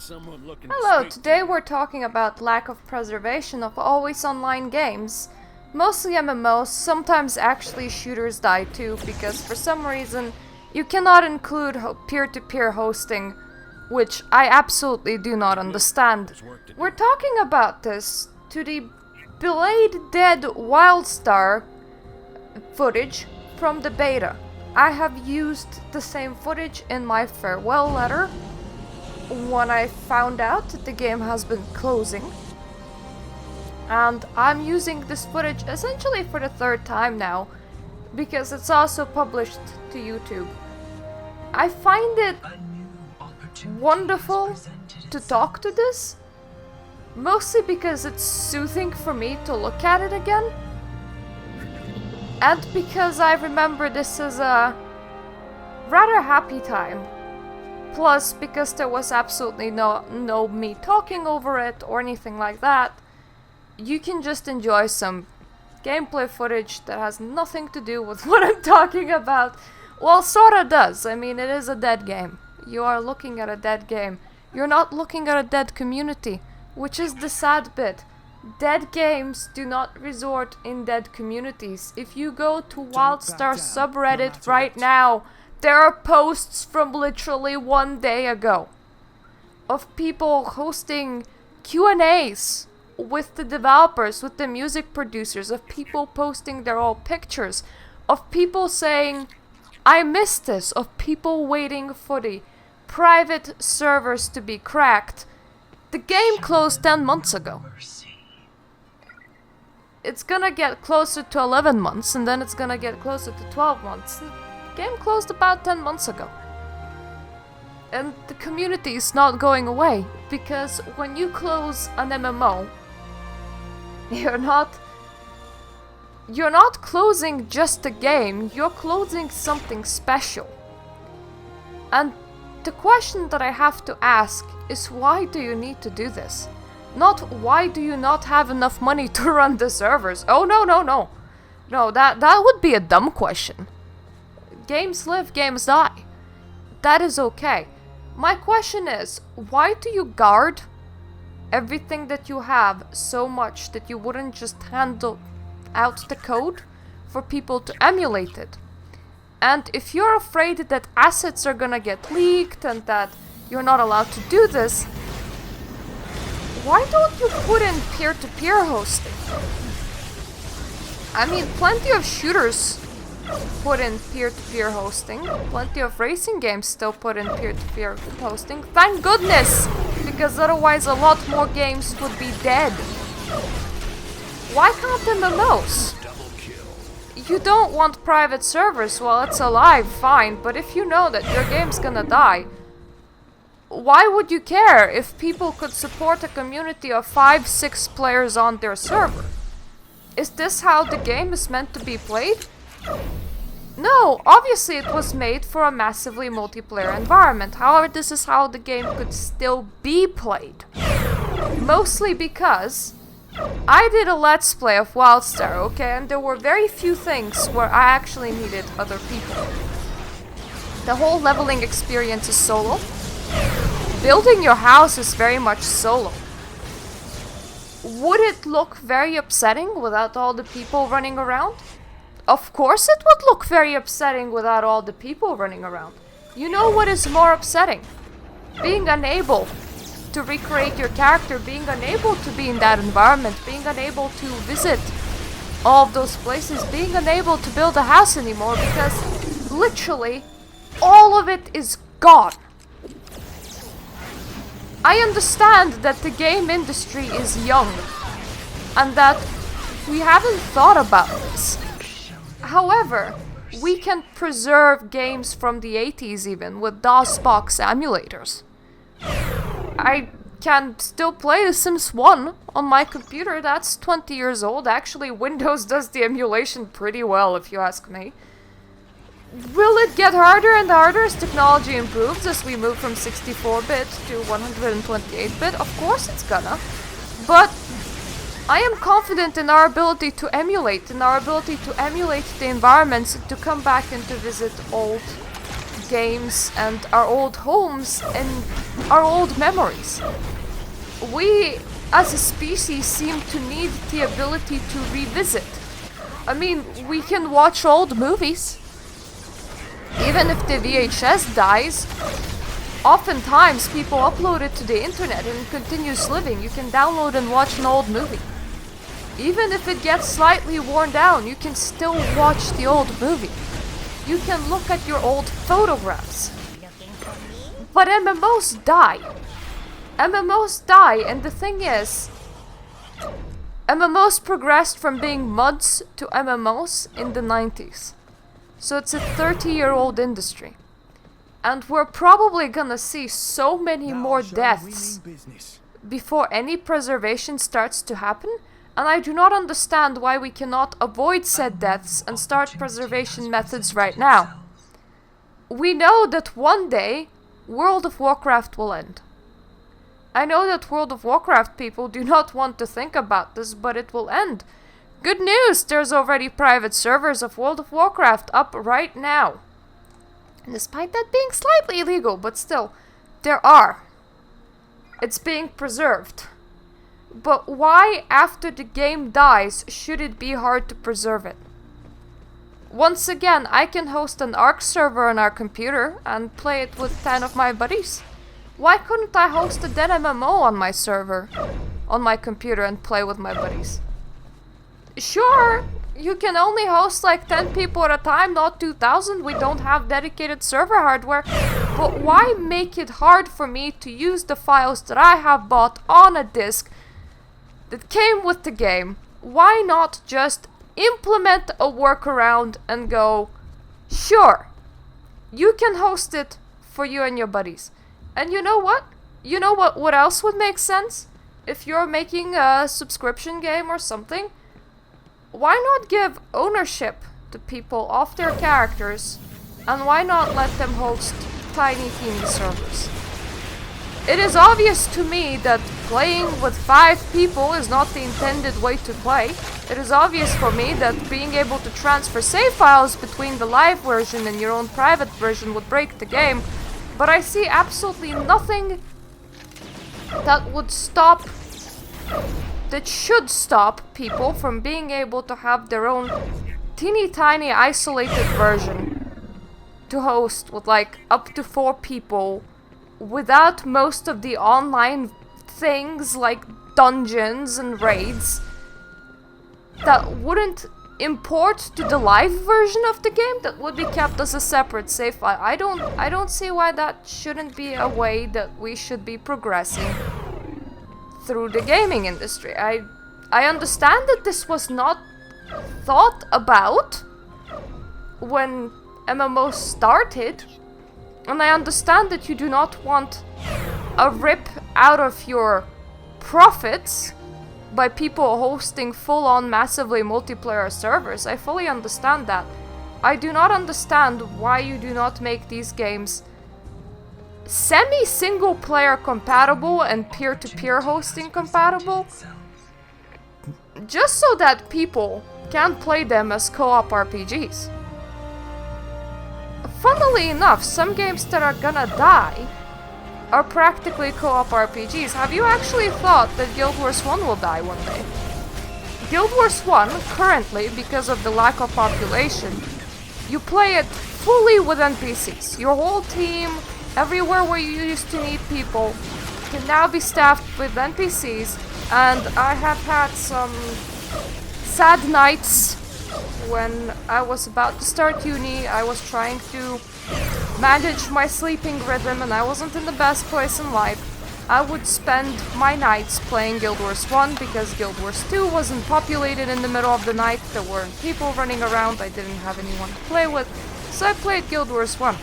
someone looking Hello, today we're talking about lack of preservation of always online games. Mostly MMOs, sometimes actually shooters die too, because for some reason you cannot include peer-to-peer hosting, which I absolutely do not understand. We're talking about this to the Belayed Dead Wildstar footage from the beta. I have used the same footage in my farewell letter when I found out that the game has been closing. And I'm using this footage essentially for the third time now, because it's also published to YouTube. I find it wonderful to talk to this, mostly because it's soothing for me to look at it again, and because I remember this as a rather happy time. Plus, because there was absolutely no me talking over it or anything like that, you can just enjoy some gameplay footage that has nothing to do with what I'm talking about. Well, sorta does. I mean, it is a dead game. You are looking at a dead game. You're not looking at a dead community, which is the sad bit. Dead games do not resort in dead communities. If you go to Wildstar subreddit right now, there are posts from literally 1 day ago of people hosting Q&As with the developers, with the music producers, of people posting their old pictures, of people saying, I miss this, of people waiting for the private servers to be cracked. The game closed 10 months ago. It's gonna get closer to 11 months, and then it's gonna get closer to 12 months. The game closed about 10 months ago. And the community is not going away, because when you close an MMO, you're not closing just a game, you're closing something special. And the question that I have to ask is, why do you need to do this? Not why do you not have enough money to run the servers? Oh no. No, that would be a dumb question. Games live, games die. That is okay. My question is, why do you guard everything that you have so much that you wouldn't just handle out the code for people to emulate it? And if you're afraid that assets are gonna get leaked and that you're not allowed to do this, why don't you put in peer-to-peer hosting? I mean, plenty of shooters put in peer-to-peer hosting. Plenty of racing games still put in peer-to-peer hosting. Thank goodness! Because otherwise a lot more games would be dead. Why can't MMOs? You don't want private servers while it's alive, fine, but if you know that your game's gonna die, why would you care if people could support a community of 5-6 players on their server? Is this how the game is meant to be played? No, obviously it was made for a massively multiplayer environment. However, this is how the game could still be played. Mostly because I did a let's play of Wildstar, okay, and there were very few things where I actually needed other people. The whole leveling experience is solo. Building your house is very much solo. Would it look very upsetting without all the people running around? Of course it would look very upsetting without all the people running around. You know what is more upsetting? Being unable to recreate your character, being unable to be in that environment, being unable to visit all of those places, being unable to build a house anymore because literally all of it is gone. I understand that the game industry is young and that we haven't thought about this. However, we can preserve games from the 80s even with DOSBox emulators. I can still play The Sims 1 on my computer. That's 20 years old. Actually, Windows does the emulation pretty well, if you ask me. Will it get harder and harder as technology improves, as we move from 64-bit to 128-bit? Of course it's gonna. But I am confident in our ability to emulate, the environments, to come back and to visit old games and our old homes and our old memories. We, as a species, seem to need the ability to revisit. I mean, we can watch old movies. Even if the VHS dies, oftentimes people upload it to the internet and it continues living. You can download and watch an old movie. Even if it gets slightly worn down, you can still watch the old movie. You can look at your old photographs. But MMOs die. MMOs die, and the thing is, MMOs progressed from being MUDs to MMOs in the 90s. So it's a 30-year-old industry. And we're probably gonna see so many more deaths before any preservation starts to happen. And I do not understand why we cannot avoid said deaths and start preservation methods right now. We know that one day, World of Warcraft will end. I know that World of Warcraft people do not want to think about this, but it will end. Good news, there's already private servers of World of Warcraft up right now. Despite that being slightly illegal, but still, there are. It's being preserved. But why, after the game dies, should it be hard to preserve it? Once again, I can host an ARC server on our computer and play it with 10 of my buddies. Why couldn't I host a dead MMO on my server, on my computer, and play with my buddies? Sure, you can only host like 10 people at a time, not 2,000. We don't have dedicated server hardware. But why make it hard for me to use the files that I have bought on a disk that came with the game? Why not just implement a workaround and go, sure, you can host it for you and your buddies. And you know what? You know what else would make sense? If you're making a subscription game or something, why not give ownership to people of their characters, and why not let them host tiny team servers? It is obvious to me that playing with 5 people is not the intended way to play. It is obvious for me that being able to transfer save files between the live version and your own private version would break the game, but I see absolutely nothing that would stop, that should stop people from being able to have their own teeny tiny isolated version to host with like up to 4 people without most of the online things like dungeons and raids that wouldn't import to the live version of the game, that would be kept as a separate save file. I don't see why that shouldn't be a way that we should be progressing through the gaming industry. I understand that this was not thought about when MMOs started, and I understand that you do not want a rip out of your profits by people hosting full-on massively multiplayer servers. I fully understand that. I do not understand why you do not make these games semi-single player compatible and peer-to-peer hosting compatible, just so that people can play them as co-op RPGs. Funnily enough, some games that are gonna die are practically co-op RPGs. Have you actually thought that Guild Wars 1 will die one day? Guild Wars 1, currently, because of the lack of population, you play it fully with NPCs. Your whole team, everywhere where you used to need people, can now be staffed with NPCs, and I have had some sad nights when I was about to start uni. I was trying to manage my sleeping rhythm and I wasn't in the best place in life. I would spend my nights playing Guild Wars 1 because Guild Wars 2 wasn't populated in the middle of the night. There weren't people running around. I didn't have anyone to play with. So I played Guild Wars 1.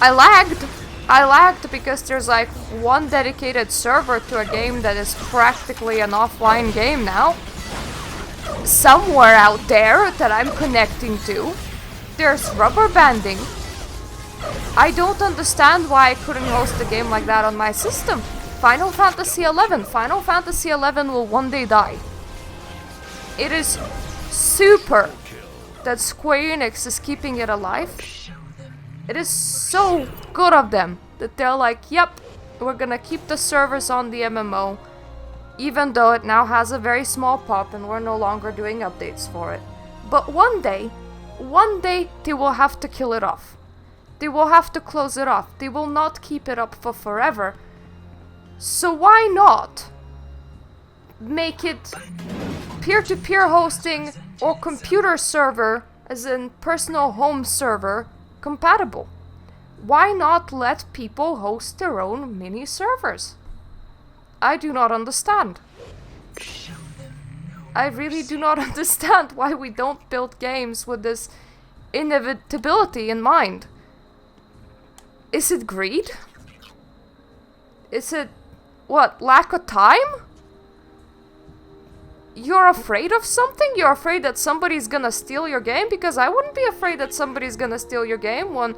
I lagged because there's like one dedicated server to a game that is practically an offline game now. Somewhere out there that I'm connecting to, there's rubber banding. I don't understand why I couldn't host a game like that on my system. Final Fantasy XI. Final Fantasy XI will one day die. It is super that Square Enix is keeping it alive. It is so good of them that they're like, yep, we're gonna keep the servers on the MMO, even though it now has a very small pop and we're no longer doing updates for it. But one day they will have to kill it off. They will have to close it off. They will not keep it up for forever. So why not make it peer-to-peer hosting or computer server, as in personal home server, compatible? Why not let people host their own mini servers? I do not understand. I really do not understand why we don't build games with this inevitability in mind. Is it greed? Is it, what, lack of time? You're afraid of something? You're afraid that somebody's gonna steal your game? Because I wouldn't be afraid that somebody's gonna steal your game when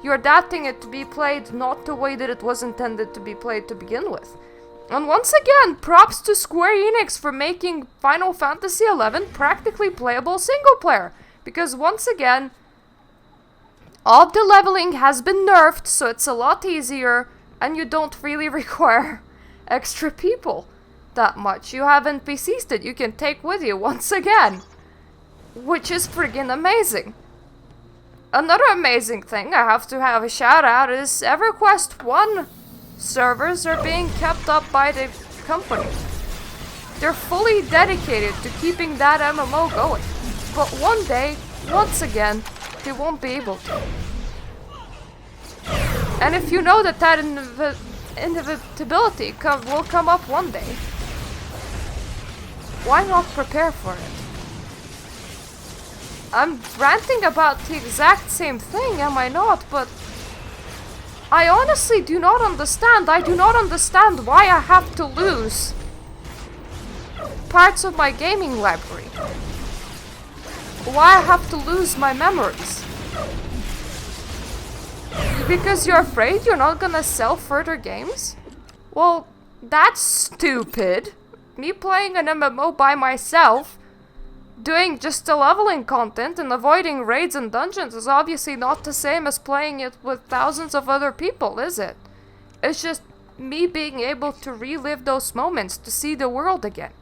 you're adapting it to be played not the way that it was intended to be played to begin with. And once again, props to Square Enix for making Final Fantasy XI practically playable single player. Because once again, all of the leveling has been nerfed, so it's a lot easier, and you don't really require extra people that much. You have NPCs that you can take with you once again, which is friggin' amazing. Another amazing thing I have to have a shout out is EverQuest 1 servers are being kept up by the company. They're fully dedicated to keeping that MMO going. But one day, once again, they won't be able to. And if you know that that inevitability will come up one day, why not prepare for it? I'm ranting about the exact same thing, am I not? But I honestly do not understand. I do not understand why I have to lose parts of my gaming library. Why I have to lose my memories. Because you're afraid you're not gonna sell further games? Well, that's stupid. Me playing an MMO by myself, doing just the leveling content and avoiding raids and dungeons is obviously not the same as playing it with thousands of other people, is it? It's just me being able to relive those moments, to see the world again.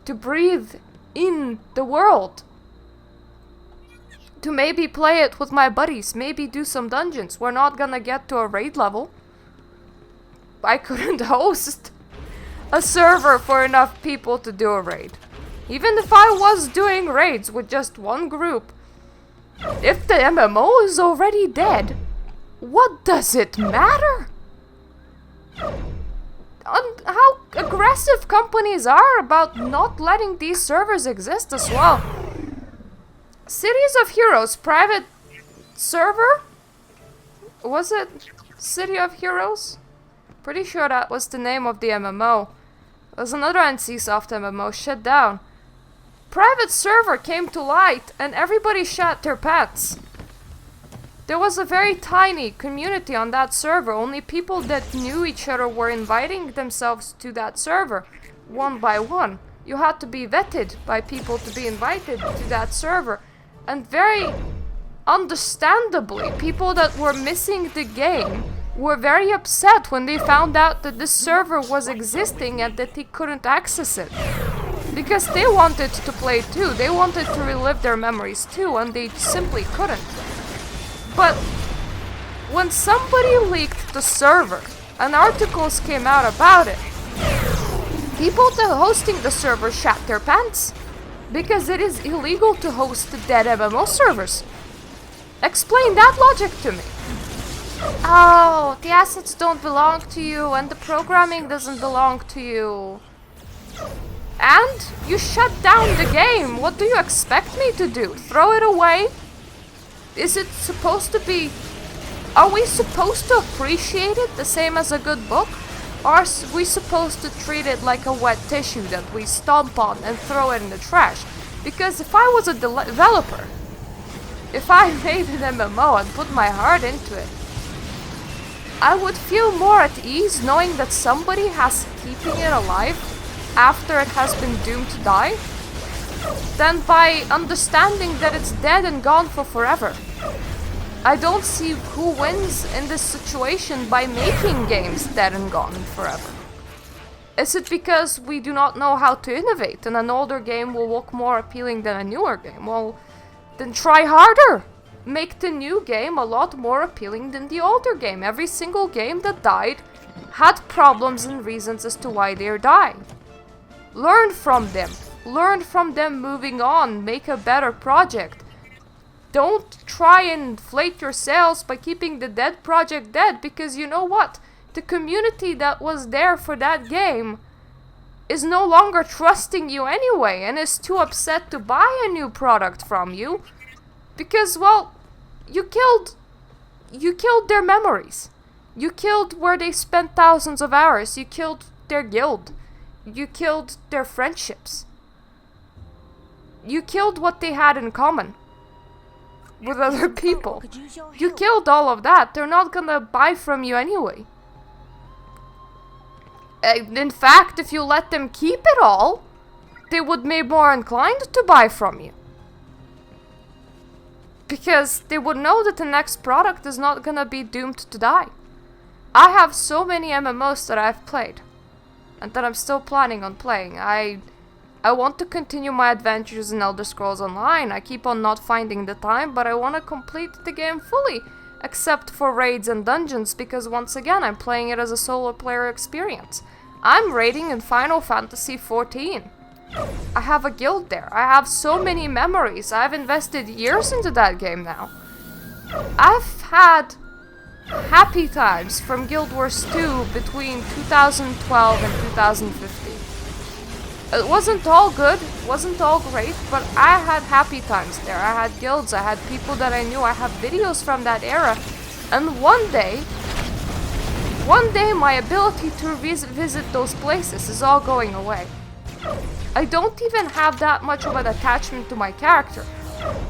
To breathe in the world. To maybe play it with my buddies, maybe do some dungeons. We're not gonna get to a raid level. I couldn't host a server for enough people to do a raid. Even if I was doing raids with just one group, if the MMO is already dead, what does it matter? How aggressive companies are about not letting these servers exist as well. Cities of Heroes private server? Was it City of Heroes? Pretty sure that was the name of the MMO. There's another NCSoft MMO shut down. Private server came to light and everybody shat their pants. There was a very tiny community on that server. Only people that knew each other were inviting themselves to that server, one by one. You had to be vetted by people to be invited to that server. And very understandably, people that were missing the game were very upset when they found out that this server was existing and that they couldn't access it. Because they wanted to play too, they wanted to relive their memories too, and they simply couldn't. But when somebody leaked the server and articles came out about it, people that are hosting the server shat their pants. Because it is illegal to host dead MMO servers. Explain that logic to me. Oh, the assets don't belong to you and the programming doesn't belong to you. And you shut down the game. What do you expect me to do? Throw it away? Is it supposed to be... Are we supposed to appreciate it the same as a good book? Or are we supposed to treat it like a wet tissue that we stomp on and throw it in the trash? Because if I was a developer, if I made an MMO and put my heart into it, I would feel more at ease knowing that somebody has keeping it alive after it has been doomed to die, than by understanding that it's dead and gone for forever. I don't see who wins in this situation by making games dead and gone forever. Is it because we do not know how to innovate and an older game will look more appealing than a newer game? Well, then try harder! Make the new game a lot more appealing than the older game. Every single game that died had problems and reasons as to why they're dying. Learn from them. Learn from them moving on. Make a better project. Don't try and inflate your sales by keeping the dead project dead, because you know what? The community that was there for that game is no longer trusting you anyway and is too upset to buy a new product from you because, well, you killed their memories. You killed where they spent thousands of hours. You killed their guild. You killed their friendships. You killed what they had in common with other people. You killed all of that. They're not gonna buy from you anyway. In fact, if you let them keep it all, they would be more inclined to buy from you. Because they would know that the next product is not gonna be doomed to die. I have so many MMOs that I've played, and that I'm still planning on playing. I want to continue my adventures in Elder Scrolls Online. I keep on not finding the time, but I want to complete the game fully, except for raids and dungeons, because once again, I'm playing it as a solo player experience. I'm raiding in Final Fantasy XIV. I have a guild there. I have so many memories. I've invested years into that game now. I've had happy times from Guild Wars 2 between 2012 and 2015. It wasn't all good, wasn't all great, but I had happy times there. I had guilds, I had people that I knew, I have videos from that era, and one day my ability to visit those places is all going away. I don't even have that much of an attachment to my character,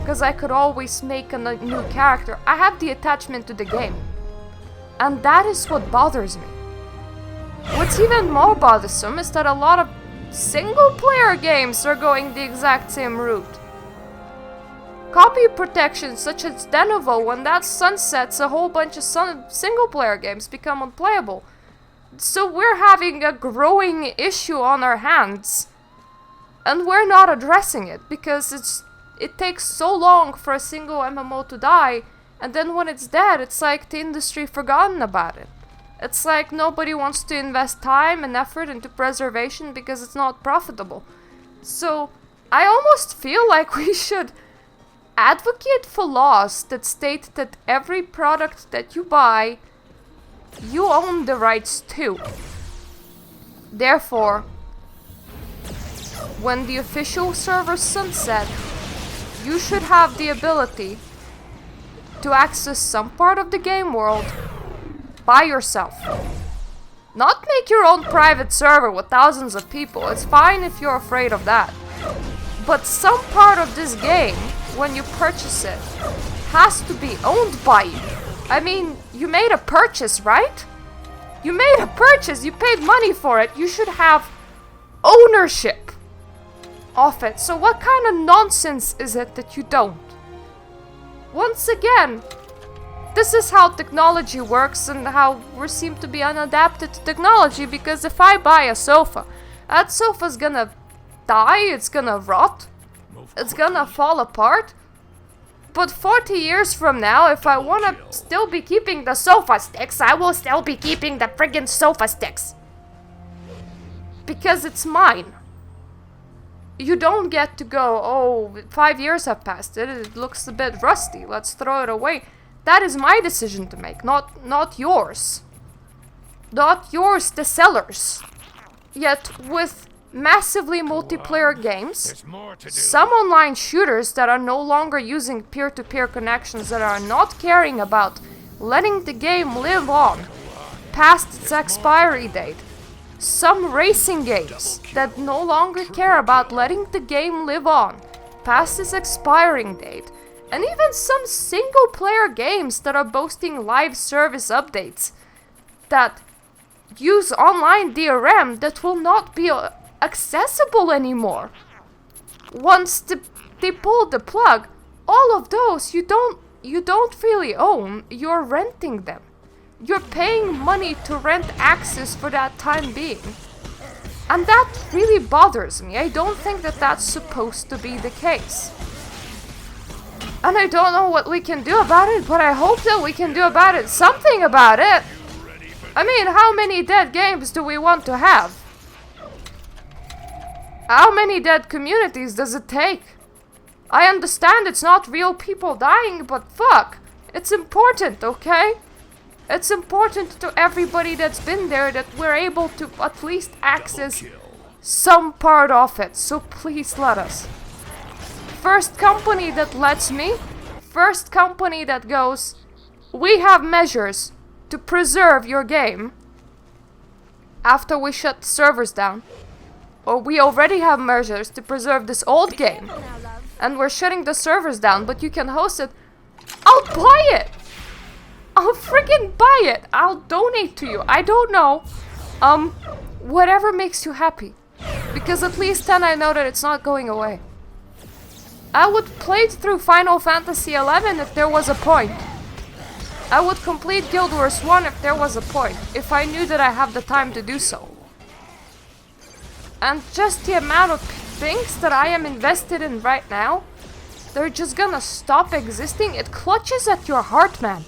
because I could always make a new character. I have the attachment to the game, and that is what bothers me. What's even more bothersome is that a lot of single-player games are going the exact same route. Copy protection such as Denovo, when that sunsets, a whole bunch of single-player games become unplayable. So we're having a growing issue on our hands, and we're not addressing it because it takes so long for a single MMO to die, and then when it's dead, it's like the industry forgotten about it. It's like nobody wants to invest time and effort into preservation because it's not profitable. So I almost feel like we should advocate for laws that state that every product that you buy, you own the rights to. Therefore, when the official servers sunset, you should have the ability to access some part of the game world by yourself. Not make your own private server with thousands of people. It's fine if you're afraid of that. But some part of this game, when you purchase it, has to be owned by you. I mean, you made a purchase, right? You made a purchase, you paid money for it, you should have ownership of it. So what kind of nonsense is it that you don't? Once again, this is how technology works and how we seem to be unadapted to technology, because if I buy a sofa, that sofa's gonna die, it's gonna rot, it's gonna fall apart. But 40 years from now, if I wanna still be keeping the sofa sticks, I will still be keeping the friggin' sofa sticks. Because it's mine. You don't get to go, oh, 5 years have passed, it looks a bit rusty, let's throw it away. That is my decision to make, not yours. Not yours, the sellers. Yet, with massively multiplayer games, some online shooters that are no longer using peer-to-peer connections, that are not caring about letting the game live on past its expiry date, some racing games that no longer care about letting the game live on past its expiring date, and even some single-player games that are boasting live service updates that use online DRM that will not be accessible anymore. Once they pull the plug, all of those, you don't you don't really own, you're renting them. You're paying money to rent access for that time being. And that really bothers me. I don't think that that's supposed to be the case. And I don't know what we can do about it, but I hope that we can do about it something about it. I mean, how many dead games do we want to have? How many dead communities does it take? I understand it's not real people dying, but fuck, it's important, okay? It's important to everybody that's been there that we're able to at least access some part of it, so please let us. First company that lets me, first company that goes, we have measures to preserve your game after we shut the servers down. Or we already have measures to preserve this old game and we're shutting the servers down, but you can host it. I'll buy it! I'll freaking buy it! I'll donate to you. I don't know. Whatever makes you happy. Because at least then I know that it's not going away. I would play through Final Fantasy XI if there was a point. I would complete Guild Wars 1 if there was a point. If I knew that I have the time to do so. And just the amount of things that I am invested in right now, they're just gonna stop existing. It clutches at your heart, man.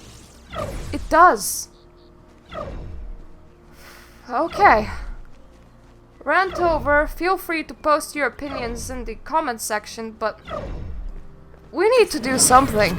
It does. Okay. Rant over. Feel free to post your opinions in the comment section, but we need to do something.